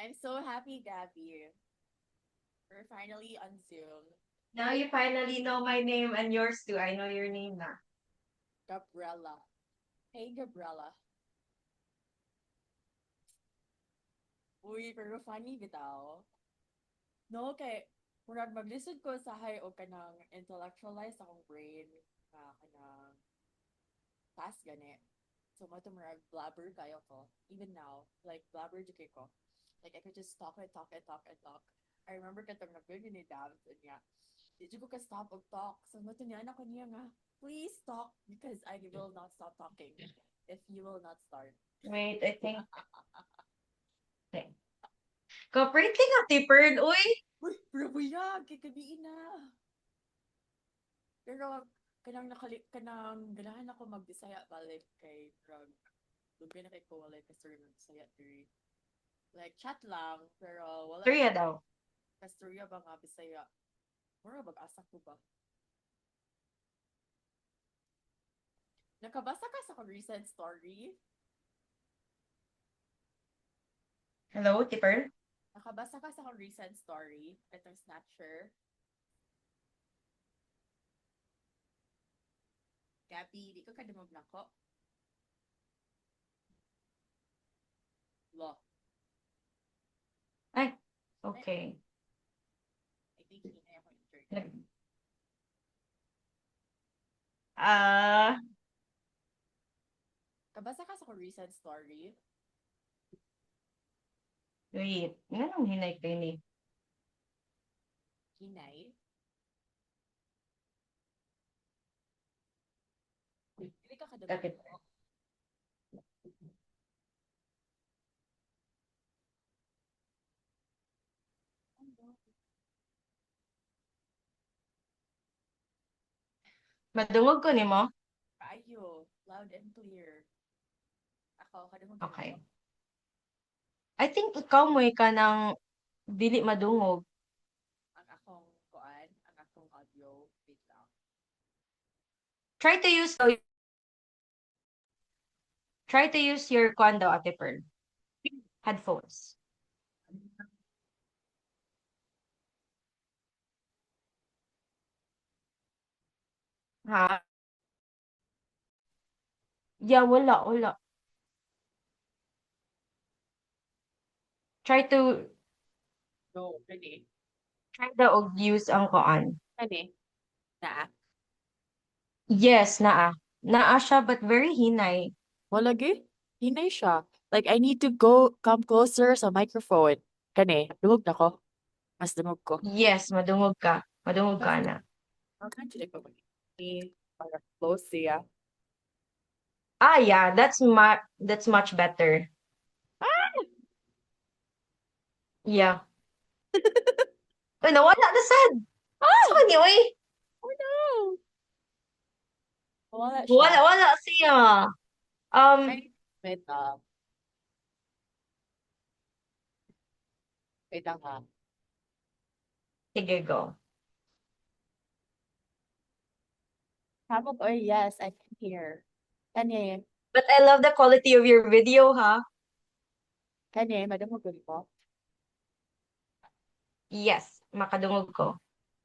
I'm so happy, Gabby. We're finally on Zoom. Now you finally know my name and yours too. I know your name na. Gabriella. Hey, Gabriella. Uy, pero funny bitaw. No, kay murag maglisod ko sa hay o kanang intellectualize akong brain na kanang task gani. So mo murag blabber kayo ko. Even now, like blabber jud kay ko. Like I could just talk and talk and talk and talk. I remember katong nag-video ni Dab niya. Did you ka stop og talk? So mo niya na ko niya nga, please talk because I will not stop talking if you will not start. Wait, I think. Corporate ka, Tipper. Uy! Uy, bravo ya, kikabiin na. Pero kanang ganahan ako magbisaya balik kay drug. Lugay na kay ko walay kasuri magbisaya diri. Like chat lang pero wala Three daw. kasturya ba nga bisaya. Mura bag-asa ko ba? Nakabasa ka sa kong recent story? Hello, Tipper? Nakabasa ka sa kong recent story? Itong Snatcher. Gabby, di ko kadumog na ko. Lo. Ay, okay. I think hinay ako internet. Ah, Kabasa ka sa kong recent story? wait. Anong hinay ko ni? Hinay? Hindi ka kadumog Bakit? na ko. Madungog ko ni mo? Kaayo, loud and clear. Ako, kadumog na Okay. ko. I think ikaw mo ka ng dili madungog. Ang akong kuan, ang akong audio. Wait lang. Try to use your kuan daw, Ate Pearl. Headphones. Ha? Yeah, wala. Try to No, ready? try daw og use ang kuan. Ready? Na. Yes, naa. Naa siya but very hinay. Wala gi? Hinay siya. Like, I need to come closer sa microphone. Kani, dumog na ko. Mas dumog ko. Yes, madungog ka. Madungog ka Mas, na. how can you like ni para close siya? Ah, yeah, that's much better. Ah! Yeah. Uy, nawala na sad. So, Ah! anyway, Oh no! Wala siya. wala siya. Um, Ay, wait lang ha. sige, go. Sabog or yes, I can hear. Kani, But I love the quality of your video, ha? madumog ko. Yes, makadungog ko.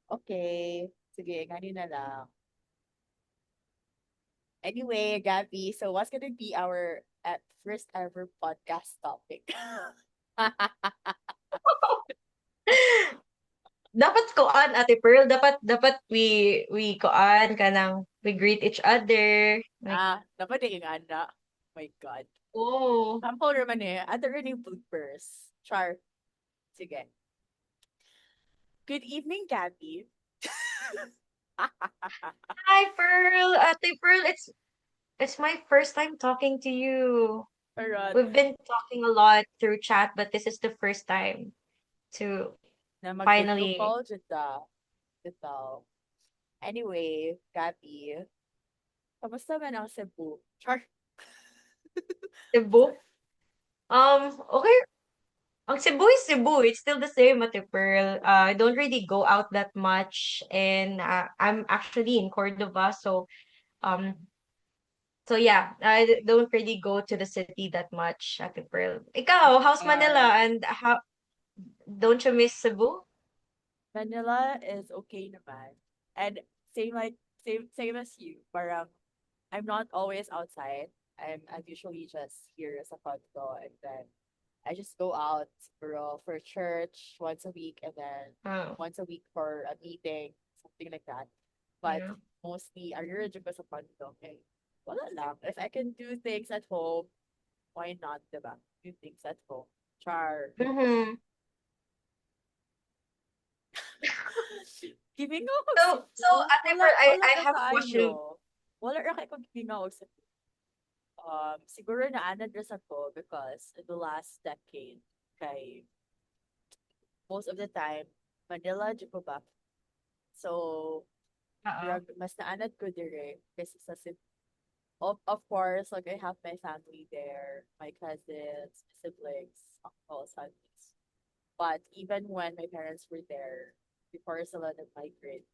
Okay. Sige, gani na lang. Anyway, Gabby, so what's gonna be our first ever podcast topic? Dapat koan, Ate Pearl, dapat we koan kanang we greet each other. Like, Dapat yung anda. My God. oh. Sample naman eh. Other running bloopers. Char. Sige. Good evening, Gabby. Hi, Pearl. Ate Pearl, it's my first time talking to you. Alright. We've been talking a lot through chat, but this is the first time to Na mag-video finally. call dito. Dito. Anyway, Gabby. Kamusta man ang Cebu? Char. Cebu. Okay. Ang Cebu is Cebu. It's still the same, Ate Pearl. I don't really go out that much, and I'm actually in Cordova, so um, So yeah, don't really go to the city that much, Ate Pearl. Ikaw, how's Uh, Manila and how don't you miss Cebu? Manila is okay naman. And same like same as you. Parang I'm not always outside. I'm usually just here sa condo, and then I just go out for church once a week, and then Oh, once a week for a meeting, something like that. But yeah. mostly I really ko sa condo. Okay. Wala lang. If I can do things at home, why not, diba? Do things at home. Char. Mm-hmm. Gibingaw ko So Cebu. Ate Wala, Pearl, wala I ra have a question. kaayo. Wala ra kay kong gibingaw og Cebu. Siguro naanad ra sa ko because in the last decade, kay most of the time, Manila, jud ko ba? So, Oo. mas naanad ko dire kasi sa Cebu. Of course, like I have my family there, my cousins, siblings, uncles, aunties. But even when my parents were there, before sila nag-migrate,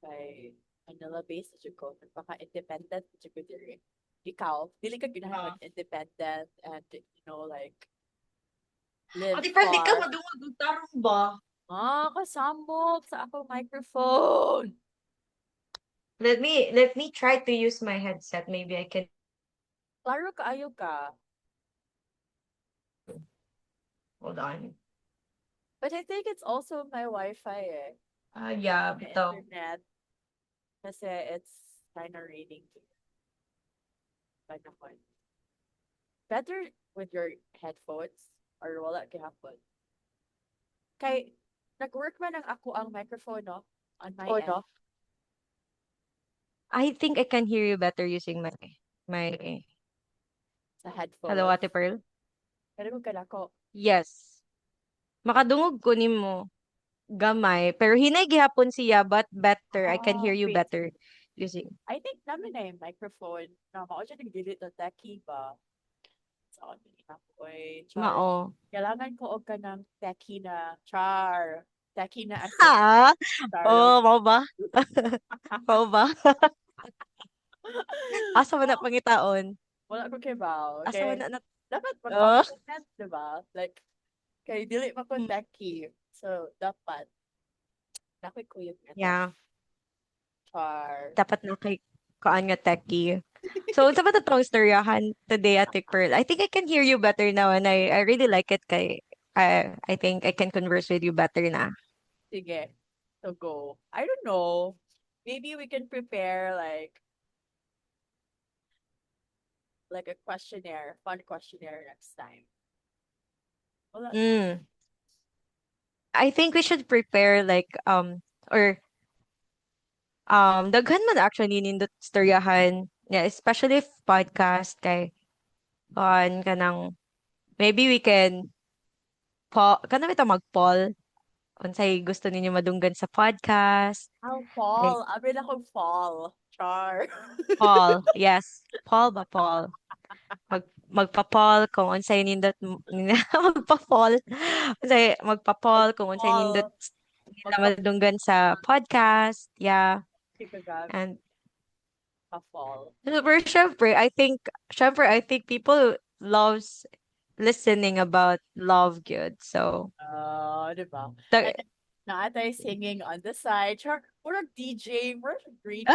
kay Manila-based na jud ko, nagpaka-independent na jud ko diri. Ikaw, dili ka ganahan Ah. mag-independent and, like, live Ate Pearl, di ka far. madungog og tarong ba? Kasambok sa akong microphone. Let me try to use my headset. Maybe I can. Klaro kaayo ka. Hold on. But I think it's also my Wi-Fi eh. Yeah, My bitaw. internet. Kasi it's kind of raining panahon. Better with your headphones or wala gihapon. Kay, nag-work man ang ako ang microphone, no? On my Oh end. no. I think I can hear you better using my Sa Hello, headphones. Ate Pearl. Pero kung ko, Yes. Makadungog ko nimo gamay, pero hinay gihapon siya but better. I can hear you wait. better using I think namin na yung microphone na mao siya nag-delete na techie ba? Sa akin, ako'y char. mao. Kailangan ko og kanang techie na char. Techie na assist. Ha? Char. Oh, mao ba? Mao ba? Asa man na pangitaon? Wala ko kay ba? Asa man Okay. na Dapat oh. mag-compliment, diba? Like, kay dili man ko Hmm, techie. So, dapat. Nakoy ko yung yeah, char. dapat na kay kaan nga techie. So, unsa ba tong istoryahan today, Ate Pearl? I think I can hear you better now and I really like it kay I think I can converse with you better na. Sige. So, go. I don't know. Maybe we can prepare like a questionnaire, fun questionnaire next time. Wala na. Mm. I think we should prepare like or daghan man actually nindot istoryahan. Yeah, especially if podcast kay on kanang maybe we can kanang bitaw mag-poll unsay gusto ninyo madunggan sa podcast. I'll Like fall. Abi na akong fall. Char. poll, yes. Poll ba poll? Magpa-poll kung unsay nindot magpa-poll. Unsay magpa-poll kung unsay nindot Fall. nila madunggan sa Magpa-fall. podcast. Yeah. Kikagami. And Pa-fall. Pero syempre, I think people loves listening about love good. So, Diba? the, And naatay singing on the side. Char. Murag DJ. Murag greeting.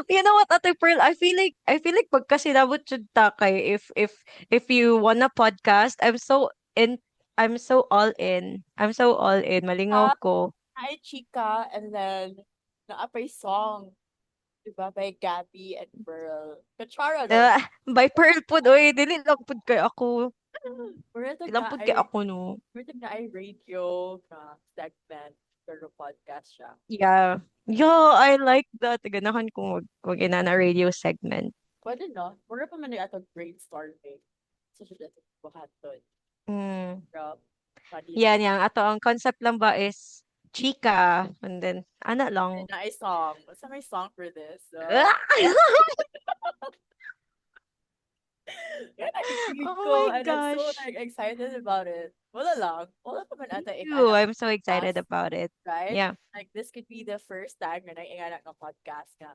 you know what, Ate Pearl, I feel like pagka sinabot jud ta kay if you wanna podcast, I'm so all in. I'm so all in. Malingaw ko. Hi, Chica. And then, naapay song. Diba? By Gabby and Pearl. Kachara daw. By Pearl pud oy, dili lang pud kay ako. Murag Dili lang na pud kay ay ako no. Murag na ay radio na segment pero podcast siya. Yeah. Yeah, I like that. Ganahan ko mag na radio segment. Pwede no? Mura pa man yung atong brainstorming. So, siya dito buhaton. Mm. Pero, funny lang. Yan, yang ato ang concept lang ba is chika and then ana And lang. na song. What's my song for this? Ah! Yan, week Oh ko, my and I'm so gosh. like excited about it. Wala lang. Wala pa man Me ata too. ingana I'm so excited podcast, about it. right? Yeah. Like this could be the first time na ingana ng podcast na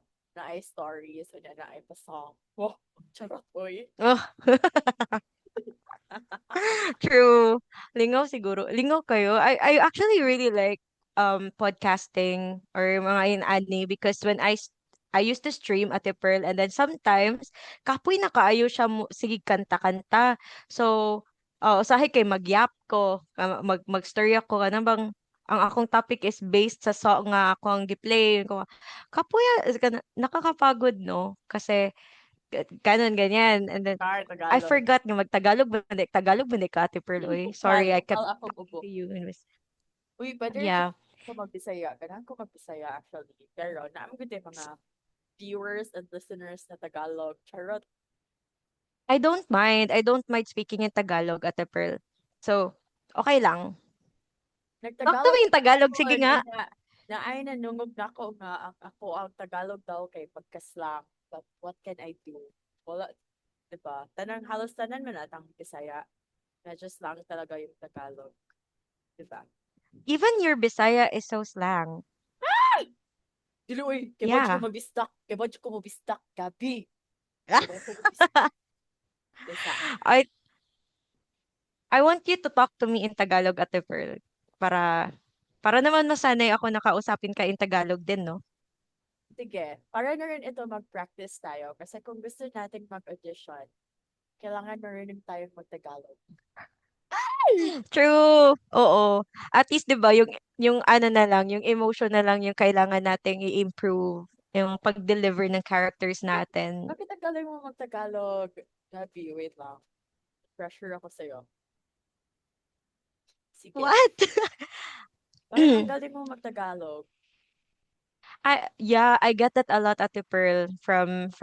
ay stories o na ay pasong. Wow, charot oy. Oh. True. Lingaw siguro. Lingaw kayo. I actually really like podcasting or mga in-ani because when I used to stream at the Pearl and then sometimes kapoy na kaayo siya sige kanta-kanta. So usahay kay magyap ko, mag-story ako kanang bang ang akong topic is based sa song nga ako ang gi-play ko. Kapoy nakakapagod no kasi Gano'n, ganyan. And then, Char, I Tagalog. forgot nga Tagalog ba ni ka, Ate Pearl, oy. Sorry, I Klaro, kept all akong talking ubo. to you and was, Uy, better yeah. ko magbisaya. Ganahan ko magbisaya actually. Pero naamon ko din mga viewers and listeners na Tagalog. Charot. I don't mind speaking in Tagalog, Ate Pearl. So, okay lang. Talk to Nagtagalog me in na Tagalog, ako sige nga. na ay nanungog na ako nga ako ang Tagalog daw kay pagkaslang. But what can I do? Wala, 'di ba? Halos tanan man atang Bisaya. Medyo slang talaga yung Tagalog, 'di ba? Even your Bisaya is so slang. Dili uy, kay badyo ko Yeah. mabistak, kay badyo ko mabistak gabi. Kay badyo ko mabistak sa I I want you to talk to me in Tagalog, Ate Pearl, para para naman masanay ako na kausapin ka in Tagalog din, no? sige, para na rin ito mag-practice tayo kasi kung gusto nating mag-audition, kailangan marunong tayong mag-Tagalog. True. Oo. At least 'di ba yung ano na lang, yung emotion na lang yung kailangan nating i-improve, yung pag-deliver ng characters natin. Bakit ang galing mo mag-Tagalog? Gabi, wait lang. Pressure ako sa'yo. Sige. What? Parang ang galing mo mag-Tagalog. I get that a lot, Ate Pearl, from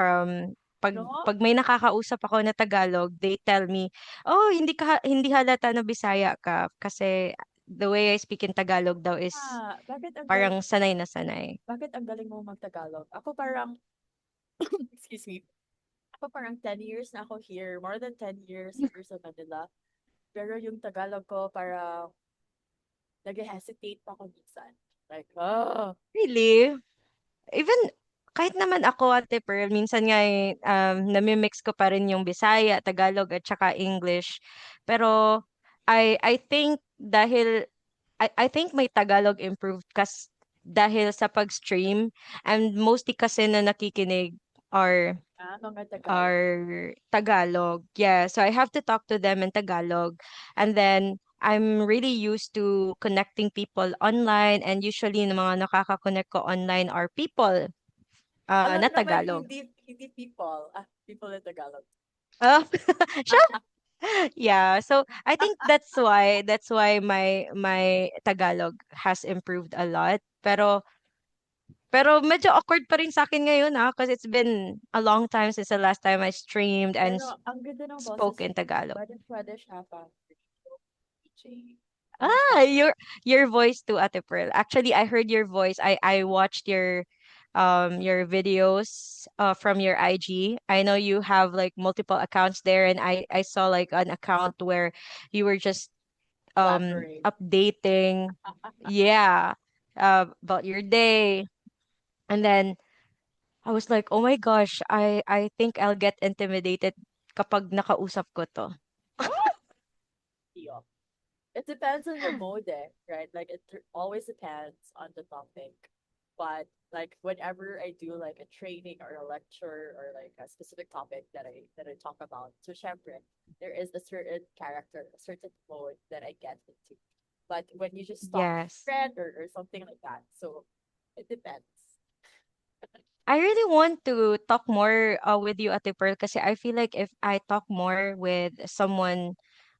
No? pag may nakakausap ako na Tagalog, they tell me, "Oh, hindi halata na Bisaya ka kasi the way I speak in Tagalog daw is Ah, parang sanay na sanay." bakit ang galing mo mag-Tagalog? Ako parang, excuse me, ako parang 10 years na ako here. More than 10 years here sa Manila. Pero yung Tagalog ko parang nag-hesitate pa ako minsan. Like, Really? Even kahit naman ako, Ate Pearl, minsan nga nami-mix ko pa rin yung Bisaya, Tagalog at saka English. Pero I think I think my Tagalog improved dahil sa pag-stream and mostly kasi na nakikinig are mga Tagalog. are Tagalog. Yeah, so I have to talk to them in Tagalog. And then I'm really used to connecting people online and usually yung mga nakaka-connect ko online are people na Alam naman, Tagalog. hindi people. People in Tagalog. Uh, yeah, so I think that's why my Tagalog has improved a lot. Pero medyo awkward pa rin sa akin ngayon kasi it's been a long time since the last time I streamed and Pero ang ganda ng boses spoke in Tagalog. pwede siya pa. DJ. Ano Ah, siya? your voice too, Ate Pearl. Actually, I heard your voice. I watched your videos from your IG. I know you have like multiple accounts there and I saw like an account where you were just Blabbering. updating, yeah, about your day. And then I was like, "Oh my gosh, I think I'll get intimidated kapag nakausap ko to." Yeah. It depends on the mode, right? Like always depends on the topic. But like whenever I do like a training or a lecture or like a specific topic that I talk about, so syempre, there is a certain character, a certain mode that I get into. But when you just talk to a Yes. friend or something like that, so it depends. I really want to talk more with you, Ate Pearl, kasi I feel like if I talk more with someone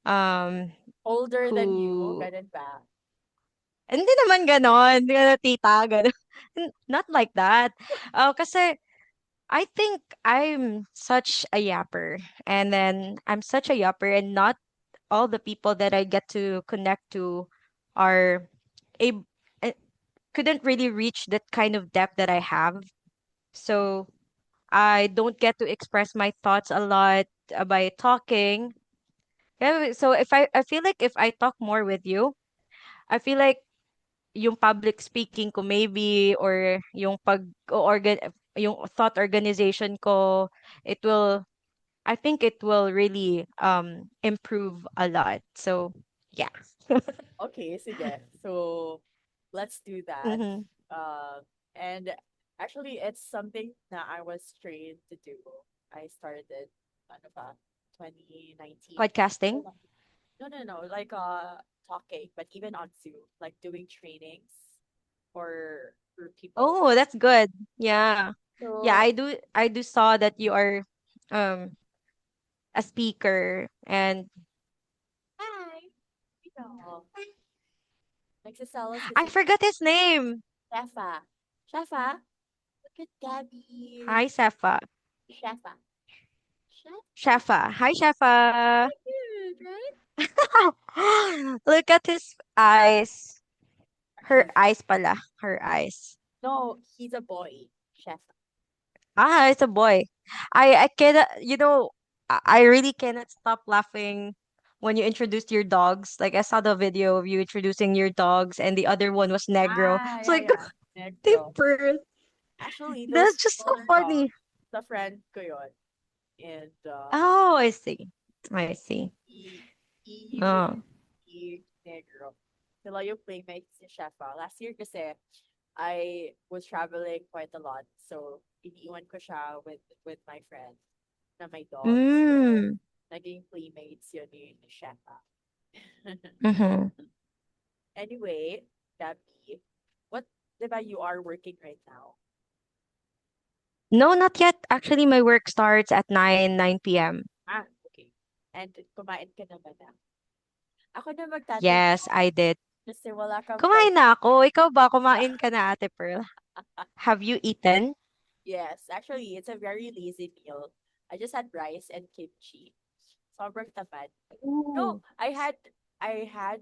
um Older than you, who ganun ba? hindi naman ganon, hindi na tita, ganon. Not like that. Kasi I think I'm such a yapper. And then I'm such a yapper and not all the people that I get to connect to are a couldn't really reach that kind of depth that I have. So I don't get to express my thoughts a lot by talking. Yeah, so I feel like if I talk more with you, I feel like yung public speaking ko maybe or yung organ yung thought organization ko, it will I think it will really improve a lot. So yeah. Okay, sige. So, let's do that. Mm-hmm. And actually, it's something that I was trained to do. I started, ano ba, 2019. Podcasting. No, no, no, like talking, but even on Zoom, like doing trainings for people. Oh, that's good. Yeah. Yeah, So, I do saw that you are um a speaker and hi, you know, nagsiselos I kasi forgot his name. Shefa. Shefa, look at Gabby. Hi, Sefa. Shefa. Shefa. Shefa. Hi, Shefa. Cute, right? Look at his eyes. Her Chef. eyes pala. Her eyes. No, he's a boy. Chef. Ah, it's a boy. I cannot, I really cannot stop laughing when you introduced your dogs. Like I saw the video of you introducing your dogs and the other one was Negro. Ah, It's yeah, like, yeah. Negro. Pearl. Actually, those That's just so are funny. the friend ko yun. And Oh, I see. I see. he, he, Oh. he, Negro. Sila yung playmates ni Shefa. Last year kasi, I was traveling quite a lot. So, iniwan ko siya with my friend na may dogs. So, Mm. naging playmates yun ni Shefa. Mm-hmm. Anyway, Gabby, what, diba you are working right now? No, not yet. Actually, my work starts at 9 p.m. Ah, okay. And kumain ka naman na. Ako na magtatanong Yes, I did. kasi wala kang Kumain friend. na ako. Ikaw ba? Kumain ka na, Ate Pearl? Have you eaten? Yes, actually, it's a very lazy meal. I just had rice and kimchi. Sobrang tamad. No, Ooh. I had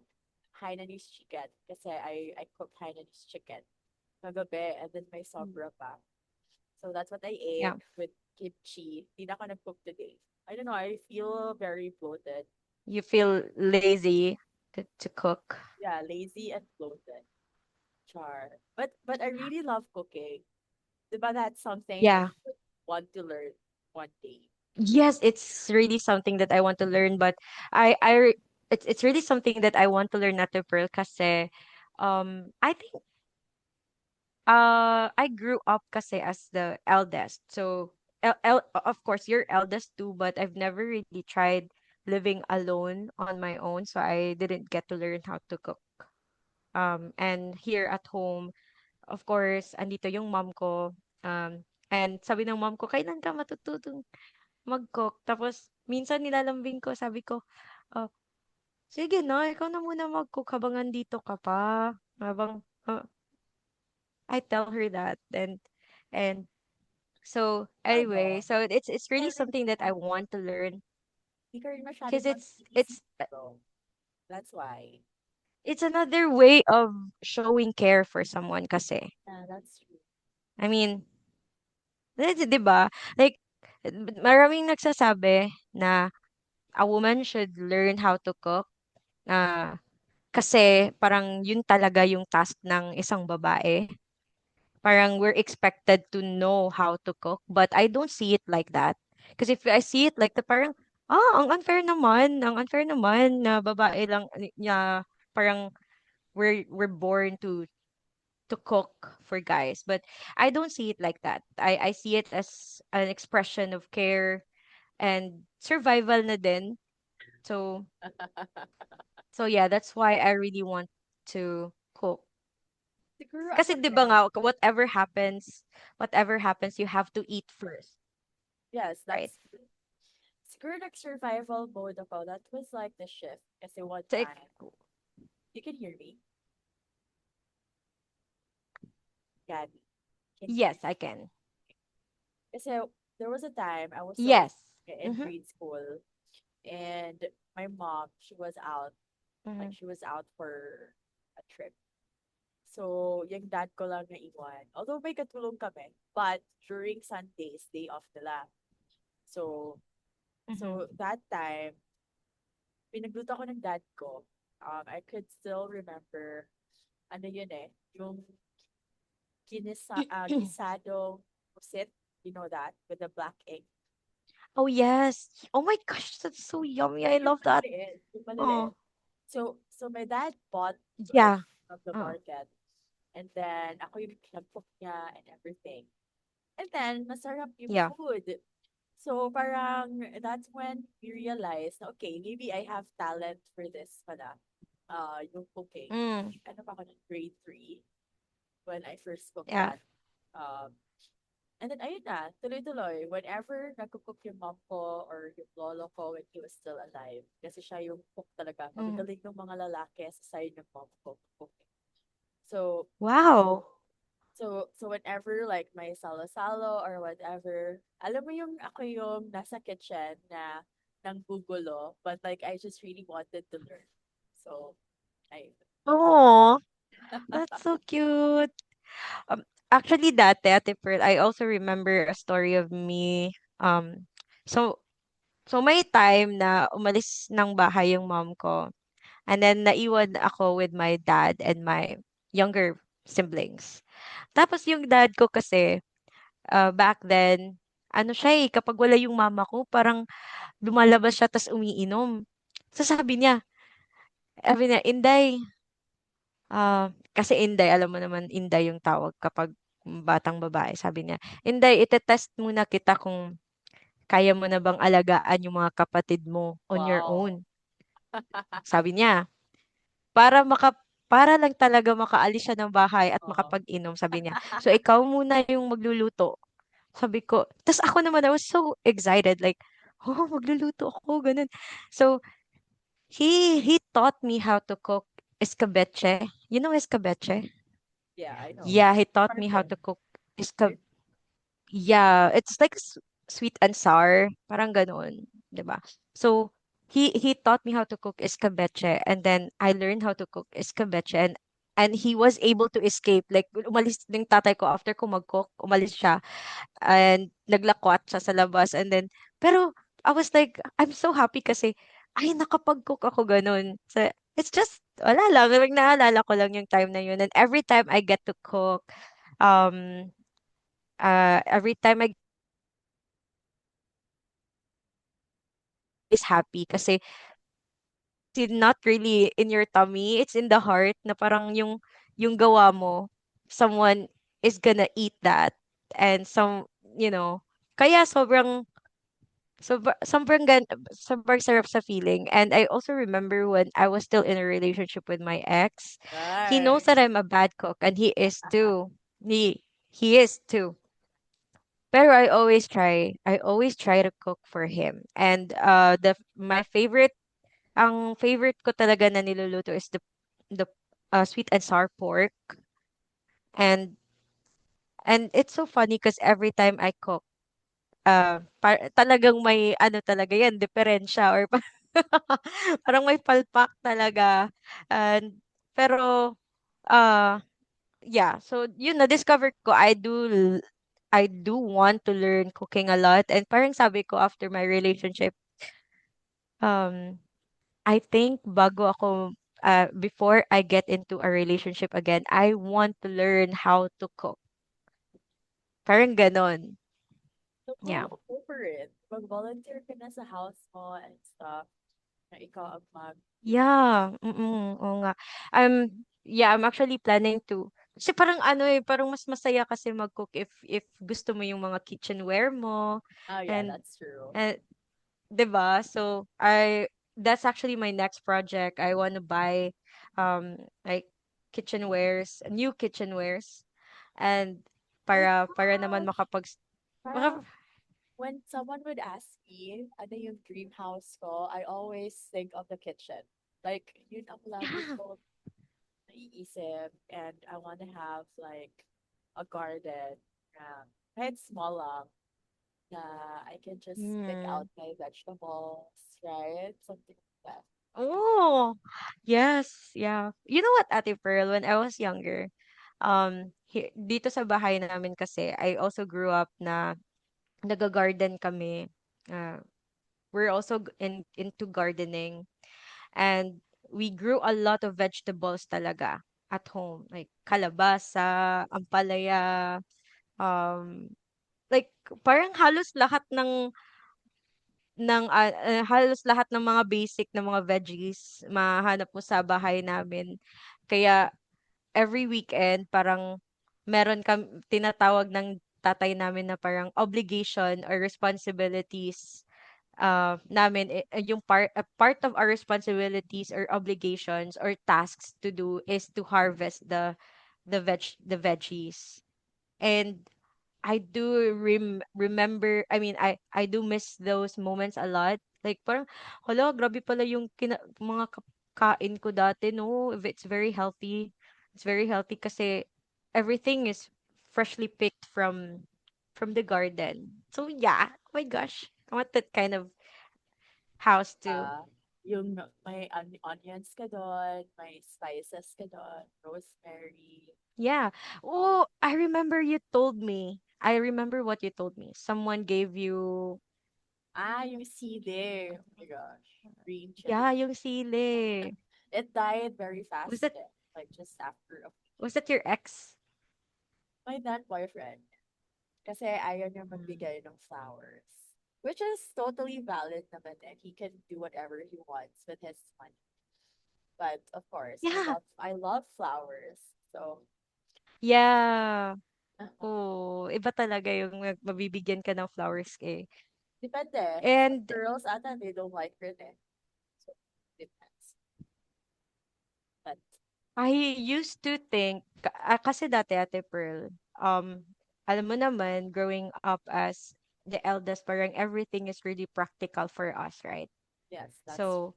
Hainanese chicken kasi I cooked Hainanese chicken kagabi and then may Mm. sobra pa. So that's what I Yeah. ate with kimchi. Hindi na ako nag-cook today. I don't know, I feel very bloated. You feel lazy to cook. Yeah, lazy and bloated. Char. But I really love cooking. Diba that's something I Yeah. would want to learn one day. Yes, it's really something that I want to learn, but it's really something that I want to learn at the Pearl kasi I think I grew up kasi as the eldest. So of course you're eldest too, but I've never really tried living alone on my own, so I didn't get to learn how to cook. And here at home, of course, andito yung mom ko. And sabi ng mom ko, kailan ka matututong mag-cook? Tapos, minsan nilalambing ko, sabi ko, oh, sige na, ikaw na muna mag-cook habang andito ka pa. Habang, I tell her that. And so, anyway, Ano? so it's Hindi ka really rin, something that I want to learn hindi ka rin because masyadong it's magsisisi. That's why. it's another way of showing care for someone kasi. Yeah, that's true. I mean, 'di ba? Like maraming nagsasabi na a woman should learn how to cook na kasi parang yun talaga yung task ng isang babae. Parang we're expected to know how to cook, but I don't see it like that. Because if I see it like the parang, ang unfair naman na babae lang na parang we're born to cook for guys. But I don't see it like that. I see it as an expression of care and survival na din. So so yeah, that's why I really want to cook. Siguro Kasi ako 'di ba rin. nga, whatever happens, you have to eat first, Yes, right? that's true. Siguro nag-survival mode ako. That was like the shift. Kasi one So, time, you can hear me, Gabby. Can you hear yes, me? I can. Kasi there was a time I was still Yes. in Mm-hmm. grade school and my mom, she was out. Mm-hmm. Like, she was out for a trip. So, yung dad ko lang naiwan. Although may katulong kami. But during Sundays, day off nila. So, Mm-hmm. so that time, pinagluto ako ng dad ko. I could still remember, ano yun eh, yung gisadong pusit, you know that, with the black egg. Oh, yes. Oh my gosh, that's so yummy. I Yung love that. maliliit, yung maliliit. Oh, So my dad bought it yeah. from the Oh. market. And then ako yung nag-cook niya and everything. And then masarap yung Yeah. food. So parang that's when we realized, na, okay, maybe I have talent for this pala. Yung cooking. Mm, Ano pa ako ng grade 3 when I first cooked yeah. that. Um, and then ayun na, tuloy-tuloy. Whenever nagko-cook yung mom ko or yung lolo ko when he was still alive, kasi siya yung cook talaga. Mm. Magagaling ng mga lalaki sa side ng mom ko cooking. So, Wow. so whenever like may salo-salo or whatever, alam mo yung ako yung nasa kitchen na nanggugulo, but like I just really wanted to learn. So, I Oh, that's so cute. Actually, dati, Ate Pearl, I also remember a story of me. So, so may time na umalis ng bahay yung mom ko. And then, naiwan ako with my dad and my younger siblings. Tapos, yung dad ko kasi, back then, ano siya eh, kapag wala yung mama ko, parang lumalabas siya tas umiinom. So, sabi niya, Inday, kasi Inday, alam mo naman, Inday yung tawag kapag batang babae. Sabi niya, Inday, itetest muna kita kung kaya mo na bang alagaan yung mga kapatid mo on your wow. own. Sabi niya, para para lang talaga makaalis siya ng bahay at Oo. makapag-inom, sabi niya. So, ikaw muna yung magluluto. Sabi ko, tas ako naman, I was so excited, like, oh, magluluto ako, ganun. So, he taught me how to cook escabeche. You know escabeche? Yeah, I know. Yeah, he taught me how Carton, to cook right? yeah, it's like sweet and sour, parang ganoon, 'di ba? So he taught me how to cook escabeche and then I learned how to cook escabeche and he was able to escape like umalis ng tatay ko after ko mag-cook, umalis siya and naglakwat siya sa labas and then pero I was like I'm so happy kasi ay nakapag-cook ako ganun. So it's just wala lang, like, naalala ko lang yung time na yun and every time I get to cook um every time I is happy kasi it's not really in your tummy, it's in the heart na parang yung gawa mo, someone is gonna eat that and you know, kaya sobrang sarap sa feeling. And I also remember when I was still in a relationship with my ex, he knows that Nice. I'm a bad cook and he is too. He is too. Pero I always try to cook for him. And ang favorite ko talaga na niluluto is the sweet and sour pork. And it's so funny because every time I cook, talagang may ano talaga yan, diferensya or parang may palpak talaga. And pero uh yeah, so yun na-discover ko I do want to learn cooking a lot and parang sabi ko after my relationship um I think before I get into a relationship again, I want to learn how to cook. Parang ganon. So Yeah. go for it. Mag-volunteer ka na sa house mo and stuff na ikaw ang Yeah. Oo nga. I'm actually planning to kasi parang ano eh, parang mas masaya kasi mag-cook if gusto mo yung mga kitchenware mo oh yeah, and that's true. and 'di ba? So that's actually my next project. I want to buy like new kitchenwares and Oh my para naman gosh! maka, Parang when someone would ask me, ano yung dream house ko, I always think of the kitchen. Like, yun ang lagi yeah. ko naiisip. And I want to have like a garden. Kahit small lang, na I can just pick Hmm. out my vegetables, right? Something like that. Oh, yes, yeah. You know what, Ate Pearl, when I was younger, dito sa bahay namin kasi, I also grew up na nag-garden kami. Uh, we're also into gardening. And we grew a lot of vegetables talaga at home, like kalabasa, ampalaya, um, like parang halos lahat ng mga basic na mga veggies mahanap mo sa bahay namin. Kaya every weekend parang tinatawag ng tatay namin na parang obligation or responsibilities namin yung part of our responsibilities or obligations or tasks to do is to harvest the veggies. And I do remember, I mean, I do miss those moments a lot. Like parang, hala, grabe pala yung mga kain ko dati, no? If it's very healthy. It's very healthy kasi everything is freshly picked from the garden. So yeah, oh my gosh. I want that kind of house too. Ah, yung may onions ka doon, may spices ka doon, rosemary. Yeah. Oh, Oh, I remember you told me. I remember what you told me. Someone gave you, yung sili. Oh my gosh. Green yeah, chili. yung sili. It died very Was fast that eh. Like just after Was that your ex? my then boyfriend. Kasi ayaw niya Mm. magbigay ng flowers. Which is totally valid naman eh. He can do whatever he wants with his money. But of course, Yeah. I love flowers. So, Yeah. uh Oh, iba talaga yung mabibigyan ka ng flowers eh. depende. Some And girls ata they don't like it eh. So, depends. But, I used to think, kasi dati Ate Pearl, alam mo naman, growing up as the eldest, parang everything is really practical for us, right? yes, that's So,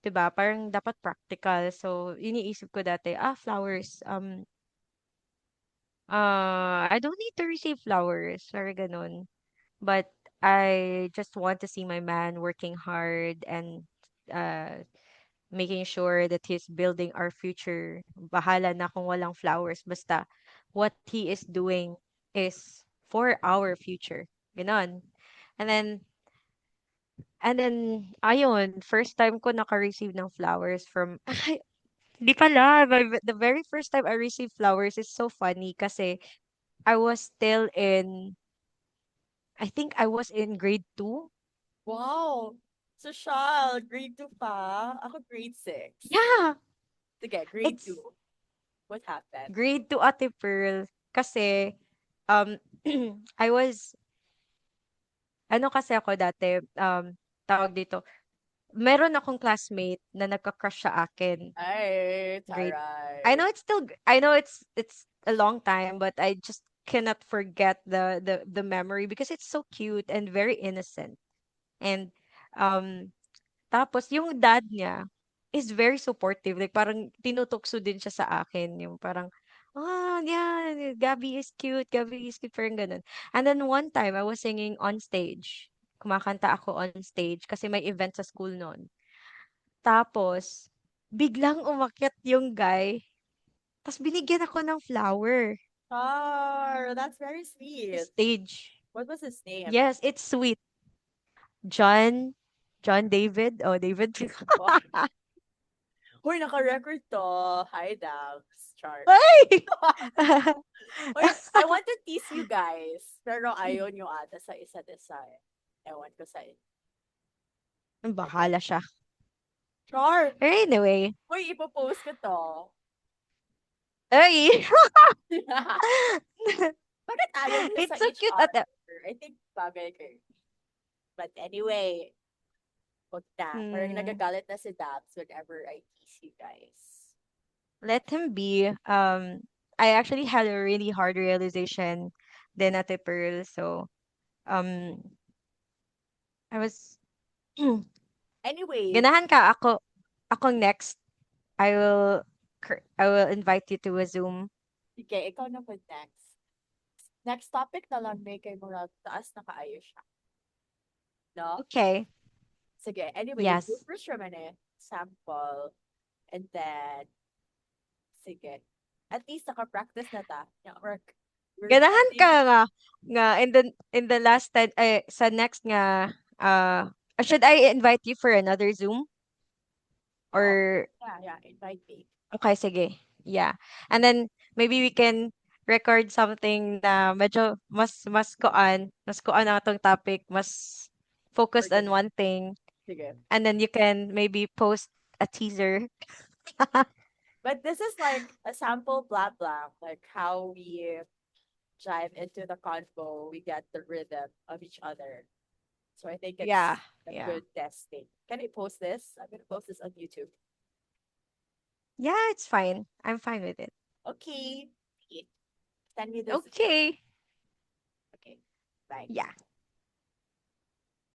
'di ba, parang dapat practical. So, iniisip ko dati, flowers, I don't need to receive flowers, or ganun. But I just want to see my man working hard and uh making sure that he's building our future. Bahala na kung walang flowers. Basta what he is doing is for our future. Ganon. And then, ayun, first time ko naka-receive ng flowers from, ay, di pala, the very first time I received flowers is so funny kasi I was still I think I was in grade 2. wow! Social, grade 2 pa. Ako grade 6. Yeah, Sige, grade it's 2. What happened? grade 2 Ate Pearl. Kasi, um, I was, ano kasi ako dati, tawag dito, meron akong classmate na nagka-crush sa akin. Ay, Grade, taray. I know it's a long time, but I just cannot forget the memory because it's so cute and very innocent. And, um, tapos yung dad niya is very supportive. Like parang tinutukso din siya sa akin. Yung parang, yeah, Gabby is cute, parang ganun. And then one time, I was singing on stage. Kumakanta ako on stage kasi may event sa school noon. Tapos, biglang umakyat yung guy. Tapos binigyan ako ng flower Char, that's very sa sweet. stage. What was his name? Yes, it's sweet. John, John David. Oh, David. Wow. Hoy, naka-record to. Hi, Dabs. Char. Ay! Hoy, I want to tease you guys. Pero ayaw nyo ata sa isa't isa eh. Ewan ko sa inyo. But Bahala siya. Char! Pero anyway, Hoy, ipopost ko to. ay! Bakit ayaw nyo sa It's so each cute at other? I think bagay kayo. But anyway, wag na. Parang hmm, nagagalit na si Dabs whenever I tease you guys. let him be. I actually had a really hard realization then at the Pearl. So, um, I was, Anyways, ganahan ka ako next. I will, I will invite you to a Zoom. sige, ikaw na po next. Next topic na lang may kay Murag taas na kaayo siya. No? Okay. Sige, anyway, Yes. bloopers naman eh. Sample. And then, sige. At least naka-practice na ta. Yeah, we're Ganahan ka getting, nga in the last time sa next nga should I invite you for another Zoom? Oh, Or yeah, invite me. okay, sige. Yeah. And then maybe we can record something na medyo mas kuan ang atong topic, mas focused on Organic. one thing. Sige. And then you can maybe post a teaser. But this is like a sample blah blah, like how we dive into the convo, we get the rhythm of each other. So I think Yeah, it's a yeah. good testing. Can I post this? I'm gonna post this on YouTube. Yeah, it's fine. I'm fine with it. Okay. Send me this. Okay. Okay. Bye. Yeah.